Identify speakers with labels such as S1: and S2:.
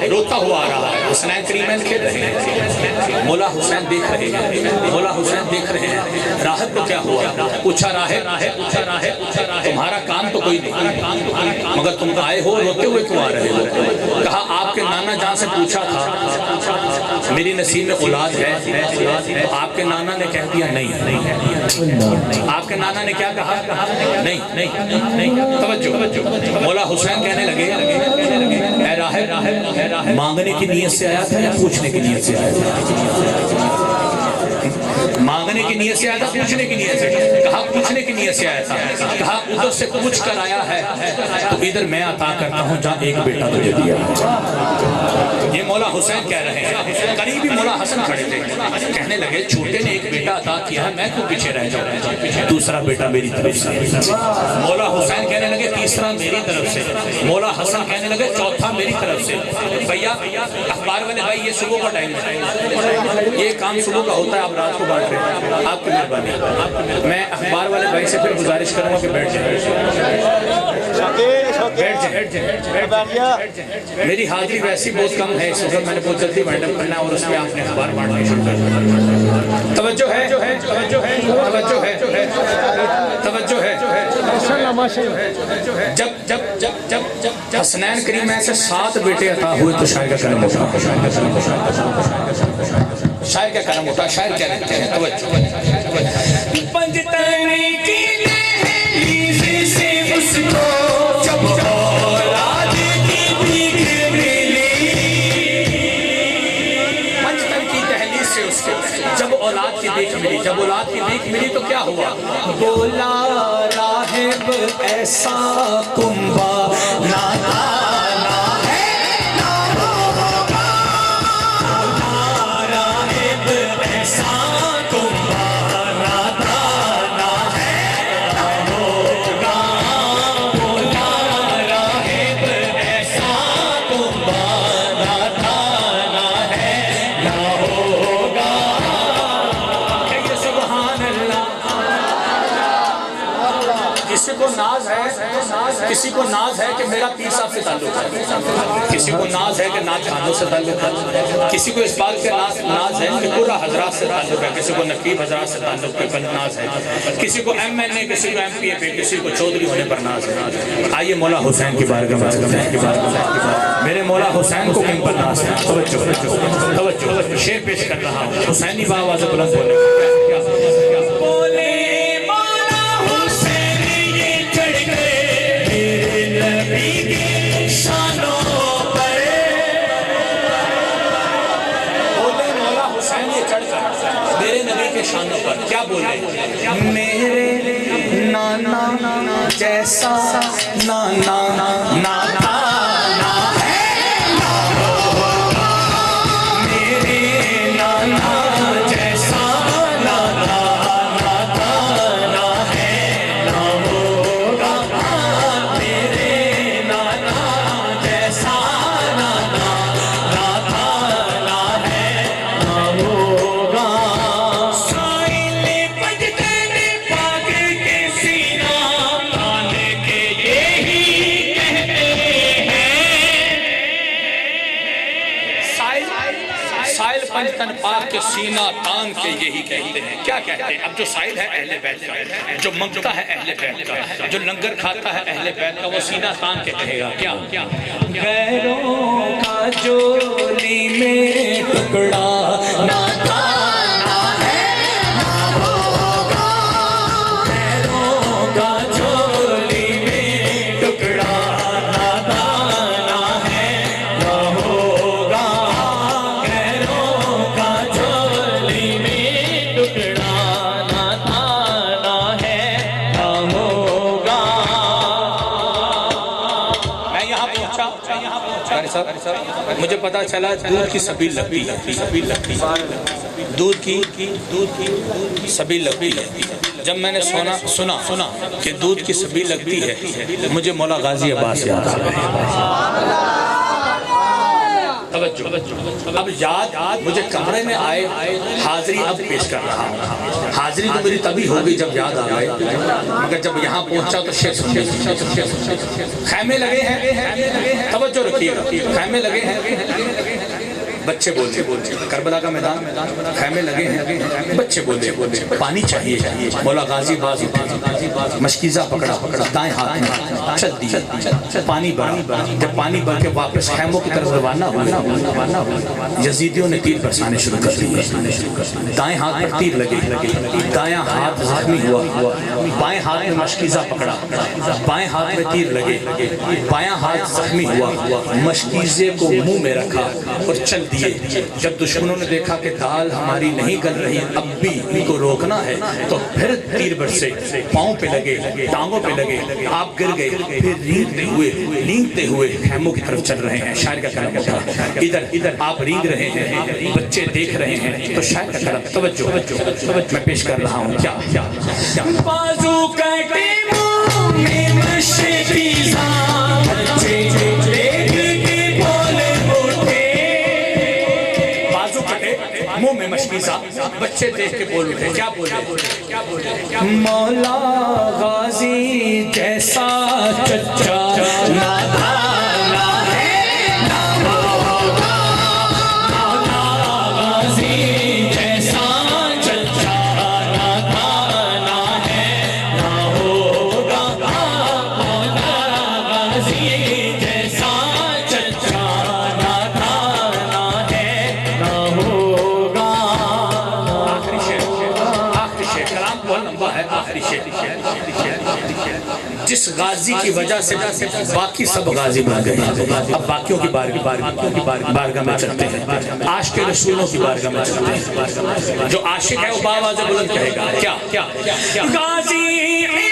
S1: روتا ہوا آ رہا ہے، حسنین کریمین کھیل رہے ہیں، مولا حسین دیکھ رہے ہیں، مولا حسین دیکھ رہے ہیں۔ راہب کو کیا ہوا؟ پوچھا راہب تمہارا کام تو کوئی نہیں، مگر تم آئے ہو روتے ہوئے کیوں آ رہے ہو؟ کہا آپ کے نانا جان سے پوچھا تھا میری نصیب میں اولاد ہے، تو آپ کے نانا نے کہہ دیا نہیں۔ آپ کے نانا نے کیا کہا؟ نہیں۔ توجہ، مولا حسین کہنے لگے اے راہب مانگنے کی نیت سے آیا تھا یا پوچھنے کی نیت سے آیا تھا؟ مانگنے کی نیت سے آیا تھا، پوچھنے کی نیت سے؟ کہا پوچھنے کی نیت سے آیا تھا۔ کہا ادھر سے پوچھ کر آیا ہے تو ادھر میں عطا کرتا ہوں جہاں ایک بیٹا تجھے دیا۔ یہ مولا حسین کہہ رہے ہیں، قریبی مولا حسن کھڑے تھے، کہنے لگے چھوٹے نے ایک بیٹا عطا کیا ہے، میں کیوں پیچھے رہ جاؤں؟ دوسرا بیٹا میری طرف سے۔ مولا حسین کہنے لگے تیسرا میری طرف سے۔ مولا حسن کہنے لگے چوتھا میری طرف سے۔ بھیا اخبار والے بھائی یہ صبح کا ٹائم ہے، یہ کام صبح کا ہوتا ہے، آپ رات کو بانٹ رہے ہیں، آپ کی مہربانی۔ میں اخبار والے بھائی سے پھر گزارش کروں گا کہ بیٹھ جائیں۔ میری حاضری ویسی بہت کم ہے اس وقت، میں نے بہت جلدی وائنڈ اپ کرنا ہے اور اس میں آپ نے اخبار بانٹنے شروع کر دیا۔ توجہ ہے، توجہ ہے۔ جب حسنین کریمین سے 7 بیٹے عطا ہوئے تو شاعر کا قلم اٹھا، شاعر کا قلم اٹھا، شاعر کیا کہتے ہیں؟ توجہ، پنجتنی کی دہلیز سے اس کو جب اولاد کی بھیک ملی، پنجتن کی دہلیز سے اس کو جب اولاد کی بھیک ملی، جب اولاد کی بھیک ملی تو کیا ہوا؟ بولا راہب ایسا کنبا نانا کسی کو ناز ہے کہ میرا پیر صاحب سے تعلق ہے، کسی کو ناز ہے کہ نعت خانوں سے تعلق ہے، کسی کو اس بات کے ناز ہے کہ قرہ حضرات سے تعلق ہے، کسی کو نقیب حضرات سے تعلق ہے ناز ہے، کسی کو ایم این اے، کسی کو ایم پی اے پہ، کسی کو چودھری ہونے پر ناز ہے۔ آئیے مولا حسین کی بارگاہ میں، میرے مولا حسین کو کن پر ناز ہے؟ توجہ، شعر پیش کر رہا ہوں، حسینی باواز بلند بولے۔ شانوں پر کیا بولے؟ میرے نانا جیسا نانا نانا ہے، میرے نانا جیسا نانا نانا ہے، نہ ہوگا میرے نانا جیسا نانا نانا ہے، نہ ہوگا۔ پنجتن پاک کے سینہ تان کے یہی کہتے ہیں، کیا کہتے ہیں؟ اب جو سائل ہے اہل بیت کا، جو منگتا ہے اہل بیت کا، جو لنگر کھاتا ہے اہل بیت کا، وہ سینہ تان کے کہے گا کیا؟ غیروں کا جولی میں ٹکڑا نہ تھا، مجھے پتا چلا دودھ کی سبیل لگتی ہے، دودھ کی سبیل لگتی ہے۔ جب میں نے سنا کہ دودھ کی سبیل لگتی ہے، مجھے مولا غازی عباس یاد آ گئے۔ توجہ اب یاد مجھے کمرے میں آئے حاضری اب پیش کر رہا ہوں حاضری تو میری تبھی ہوگی جب یاد آ گئے مگر جب یہاں پہنچا تو شیخ خیمے لگے ہیں توجہ رکھیے خیمے لگے ہیں بچے بولتے کربلا کا میدان خیمے لگے ہیں بچے بولتے پانی چاہیے مولا غازی باز مشکیزہ پکڑا دائیں ہاتھ میں چل دیا پانی بڑھا جب پانی بڑھ کے واپس خیموں کی طرف روانہ ہوئے یزیدیوں نے تیر برسانے شروع کر دیے دائیں ہاتھ پر تیر لگے دایاں ہاتھ زخمی ہوا بائیں ہاتھ میں مشکیزہ پکڑا بائیں ہاتھ میں تیر لگے بایاں ہاتھ زخمی ہوا مشکیزے کو منہ میں رکھا اور چل دیا جب دشمنوں نے دیکھا کہ دال ہماری نہیں گل رہی اب بھی ان کو روکنا ہے تو پھر تیر برسے پاؤں پہ لگے ٹانگوں پہ لگے آپ گر گئے پھر رینگتے ہوئے خیموں کی طرف چل رہے ہیں شاعر کا کلام ہوتا ادھر آپ رینگ رہے ہیں بچے دیکھ رہے ہیں تو شاعر کا کلام توجہ میں پیش کر رہا ہوں کیا بازو کٹے منہ میں مشکیزہ بچے منہ میں مشکیزہ بچے دیکھ کے بول اٹھے کیا بولے مولا غازی جیسا چچا نادانا ہے نہ ہوگا مولا غازی جیسا چچا نادانا ہے نہ ہوگا مولا غازی جیسا چچا نادانا ہے نہ ہوگا جس غازی کی وجہ سے باقی سب غازی بن گئے اب باقیوں کی بارگاہ میں چلتے ہیں عاشق رسولوں کی بارگاہ میں چلتے ہیں جو عاشق ہے وہ باواز بلند کہے گا کیا غازی